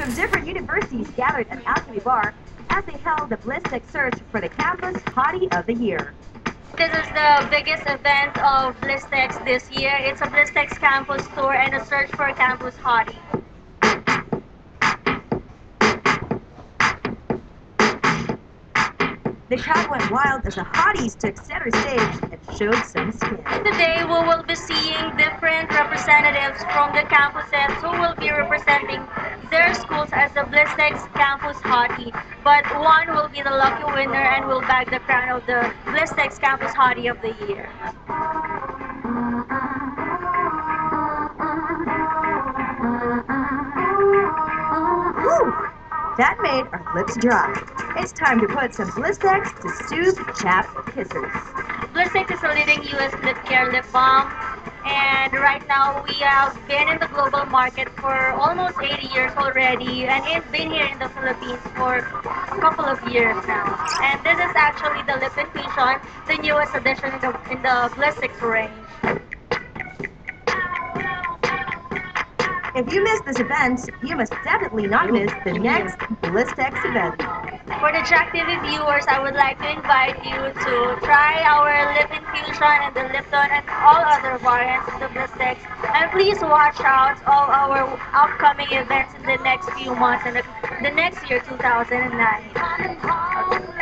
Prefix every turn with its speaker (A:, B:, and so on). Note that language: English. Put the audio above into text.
A: of different universities gathered at Alchemy Bar as they held the Blistex search for the campus hottie of the year.
B: This is the biggest event of Blistex this year. It's a Blistex campus tour and a search for a campus hottie.
A: The crowd went wild as the hotties took center stage and showed some skin.
B: Today we will be seeing different representatives from the campuses who will be representing their schools as the Blistex Campus Hottie. But one will be the lucky winner and will bag the crown of the Blistex Campus Hottie of the Year.
A: Whew! That made our lips dry. It's time to put some Blistex to soothe chapped kisses.
B: Blistex is a leading US lip care lip balm, and right now we have been in the global market for almost 80 years already, and it's been here in the Philippines for a couple of years now. And this is actually the Lip Infusion, the newest addition in the Blistex range.
A: If you missed this event, you must definitely not miss the next Blistex event.
B: For the Jack TV viewers, I would like to invite you to try our Lip Infusion and the Lipton and all other variants of the Blistex. And please watch out all our upcoming events in the next few months and the next year, 2009.